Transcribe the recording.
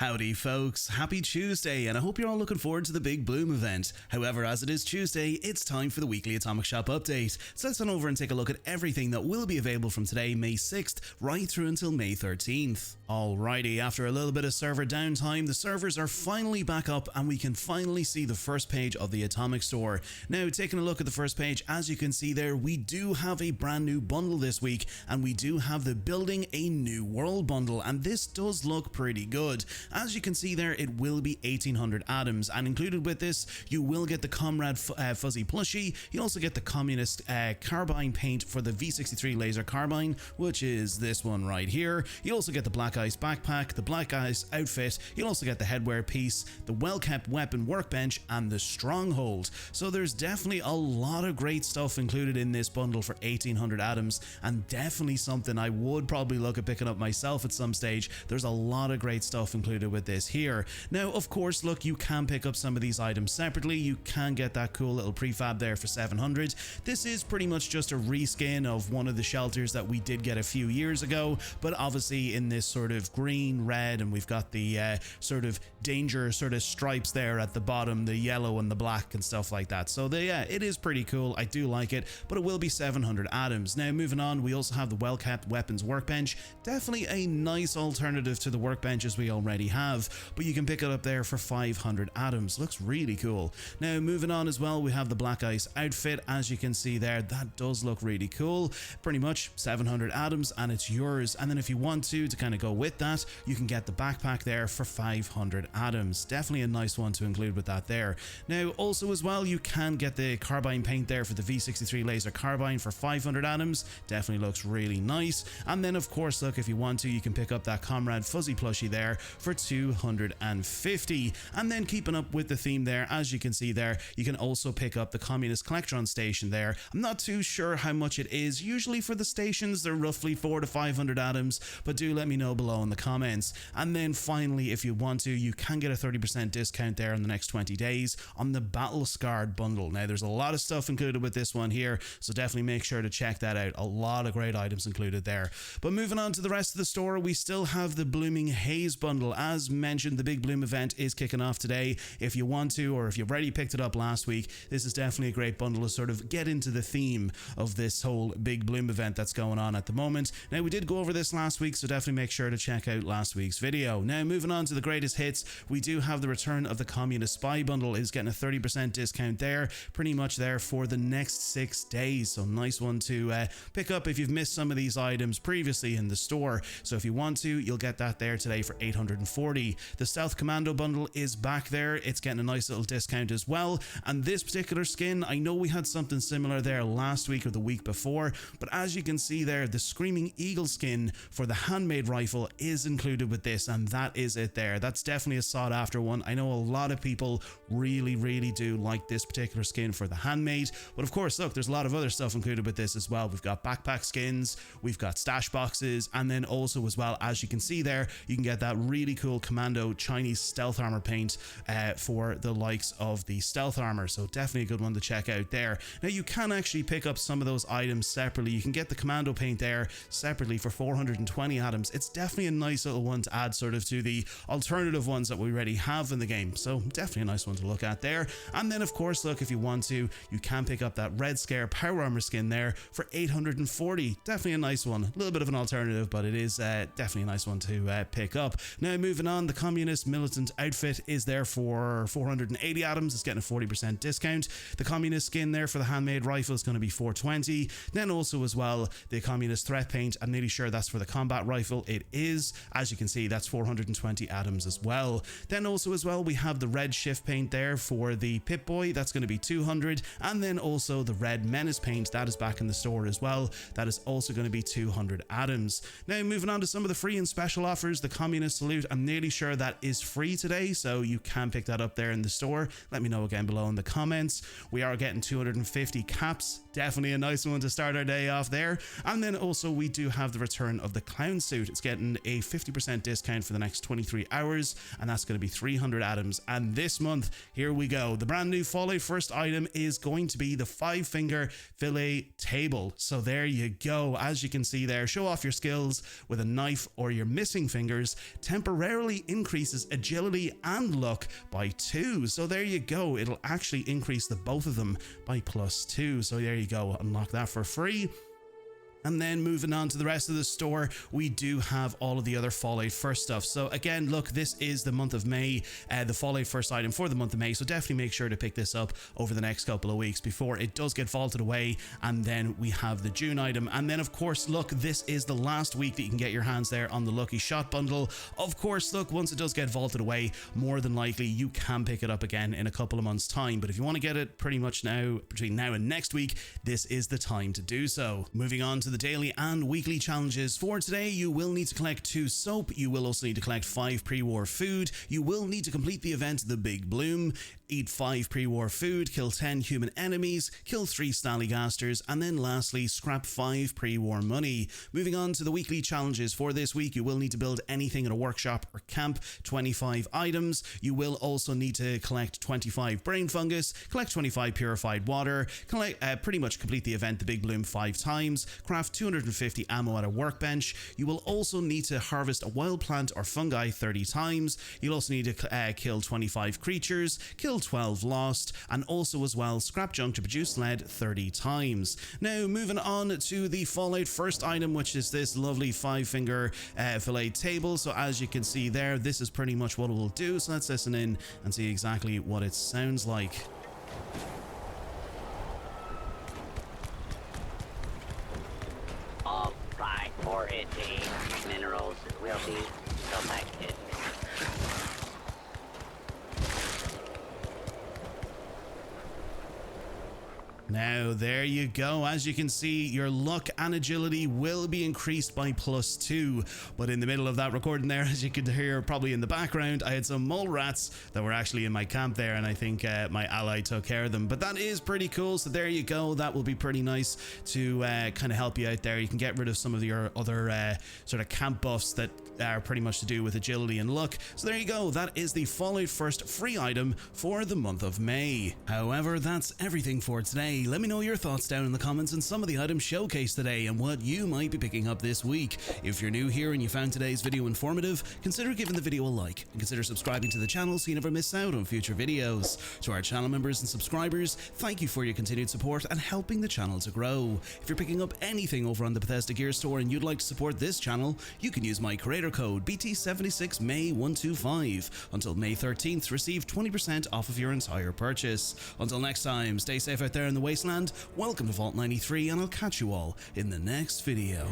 Howdy folks, happy Tuesday, and I hope you're all looking forward to the big Bloom event. However, as it is Tuesday, it's time for the weekly Atomic Shop update. So let's head over and take a look at everything that will be available from today, May 6th, right through until May 13th. Alrighty, after a little bit of server downtime, the servers are finally back up and we can finally see the first page of the Atomic Store. Now, taking a look at the first page, as you can see there, we do have a brand new bundle this week, and we do have the Building a New World bundle, and this does look pretty good. As you can see there, it will be 1800 atoms, and included with this, you will get the Comrade Fuzzy plushie. You also get the Communist Carbine paint for the V63 Laser Carbine, which is this one right here. You also get the Black Ice backpack, the Black Ice outfit. You'll also get the headwear piece, the well-kept weapon workbench, and the Stronghold. So there's definitely a lot of great stuff included in this bundle for 1800 atoms, and definitely something I would probably look at picking up myself at some stage. There's a lot of great stuff included with this here. Now, of course, look, you can pick up some of these items separately. You can get that cool little prefab there for 700. This is pretty much just a reskin of one of the shelters that we did get a few years ago, but obviously in this sort of green, red, and we've got the sort of danger sort of stripes there at the bottom, the yellow and the black and stuff like that. So yeah, it is pretty cool. I do like it, but it will be 700 atoms. Now, moving on, we also have the well-kept weapons workbench. Definitely a nice alternative to the workbenches we already have, but you can pick it up there for 500 atoms. Looks really cool. Now, moving on as well, we have the Black Ice outfit. As you can see there, that does look really cool. Pretty much 700 atoms and it's yours. And then if you want to kind of go with that, you can get the backpack there for 500 atoms. Definitely a nice one to include with that there. Now, also as well, you can get the carbine paint there for the V63 Laser Carbine for 500 atoms. Definitely looks really nice. And then, of course, look, if you want to, you can pick up that Comrade Fuzzy plushie there for 250. And then keeping up with the theme there, as you can see there, you can also pick up the Communist Collectron station there. I'm not too sure how much it is. Usually for the stations, they're roughly 400 to 500 atoms, but do let me know below in the comments. And then finally, if you want to, you can get a 30% discount there in the next 20 days on the Battle Scarred bundle. Now, there's a lot of stuff included with this one here, so definitely make sure to check that out. A lot of great items included there. But moving on to the rest of the store, we still have the Blooming Haze bundle. As mentioned, the big Bloom event is kicking off today. If you want to, or if you've already picked it up last week, this is definitely a great bundle to sort of get into the theme of this whole big Bloom event that's going on at the moment. Now, we did go over this last week, so definitely make sure to check out last week's video. Now, moving on to the greatest hits, we do have the return of the Communist Spy bundle. Is getting a 30% discount there, pretty much there for the next 6 days. So nice one to pick up if you've missed some of these items previously in the store. So if you want to, you'll get that there today for 840. The Stealth Commando bundle is back there. It's getting a nice little discount as well. And this particular skin, I know we had something similar there last week or the week before, but as you can see there, the Screaming Eagle skin for the handmade rifle is included with this, and that is it there. That's definitely a sought after one. I know a lot of people really do like this particular skin for the handmade, but of course, look, there's a lot of other stuff included with this as well. We've got backpack skins, we've got stash boxes, and then also as well, as you can see there, you can get that really cool Commando Chinese stealth armor paint for the likes of the stealth armor. So definitely a good one to check out there. Now, you can actually pick up some of those items separately. You can get the Commando paint there separately for 420 atoms. It's definitely a nice little one to add sort of to the alternative ones that we already have in the game. So definitely a nice one to look at there. And then of course, look, if you want to, you can pick up that Red Scare power armor skin there for 840. Definitely a nice one. A little bit of an alternative, but it is definitely a nice one to pick up. Now, moving on, the Communist Militant outfit is there for 480 atoms. It's getting a 40% discount. The Communist skin there for the handmade rifle is going to be 420. Then also as well, the Communist threat paint, I'm nearly sure that's for the combat rifle. It is. As you can see, that's 420 atoms as well. Then also as well, we have the red shift paint there for the Pip-Boy. That's going to be 200. And then also the red Menace paint, that is back in the store as well. That is also going to be 200 atoms. Now, moving on to some of the free and special offers, the Communist Salute, I'm nearly sure that is free today, so you can pick that up there in the store. Let me know again below in the comments. We are getting 250 caps. Definitely a nice one to start our day off there. And then also we do have the return of the Clown Suit. It's getting a 50% discount for the next 23 hours, and that's going to be 300 atoms. And this month, here we go. The brand new Fallout first item is going to be the Five Finger Filet Table. So there you go. As you can see there, show off your skills with a knife or your missing fingers temporarily temporarily increases agility and luck by 2. So there you go, it'll actually increase the both of them by +2. So there you go, unlock that for free. And then moving on to the rest of the store, we do have all of the other Fallout First stuff. So again, look, this is the month of May, the Fallout First item for the month of May. So definitely make sure to pick this up over the next couple of weeks before it does get vaulted away. And then we have the June item. And then of course, look, this is the last week that you can get your hands there on the Lucky Shot bundle. Of course, look, once it does get vaulted away, more than likely you can pick it up again in a couple of months time. But if you want to get it pretty much now, between now and next week, this is the time to do so. Moving on to the daily and weekly challenges for today, you will need to collect 2 soap, you will also need to collect 5 pre-war food, you will need to complete the event The Big Bloom, eat 5 pre-war food, kill 10 human enemies, kill 3 Snallygasters, and then lastly scrap 5 pre-war money. Moving on to the weekly challenges for this week, you will need to build anything in a workshop or camp, 25 items, you will also need to collect 25 brain fungus, collect 25 purified water, pretty much complete the event The Big Bloom 5 times, craft 250 ammo at a workbench, you will also need to harvest a wild plant or fungi 30 times, you'll also need to kill 25 creatures, kill 12 lost, and also as well scrap junk to produce lead 30 times. Now moving on to the Fallout First item, which is this lovely 5 Finger Filet Table. So as you can see there, this is pretty much what it will do. So let's listen in and see exactly what it sounds like. All priority minerals will be selected. Now, there you go. As you can see, your luck and agility will be increased by +2. But in the middle of that recording there, as you could hear probably in the background, I had some mole rats that were actually in my camp there, and I think my ally took care of them. But that is pretty cool. So there you go. That will be pretty nice to kind of help you out there. You can get rid of some of your other sort of camp buffs that are pretty much to do with agility and luck. So there you go. That is the Fallout First free item for the month of May. However, that's everything for today. Let me know your thoughts down in the comments on some of the items showcased today and what you might be picking up this week. If you're new here and you found today's video informative, consider giving the video a like and consider subscribing to the channel so you never miss out on future videos. To our channel members and subscribers, thank you for your continued support and helping the channel to grow. If you're picking up anything over on the Bethesda Gear Store and you'd like to support this channel, you can use my creator code BT76May125. Until May 13th, receive 20% off of your entire purchase. Until next time, stay safe out there in the wasteland, welcome to Vault 93, and I'll catch you all in the next video.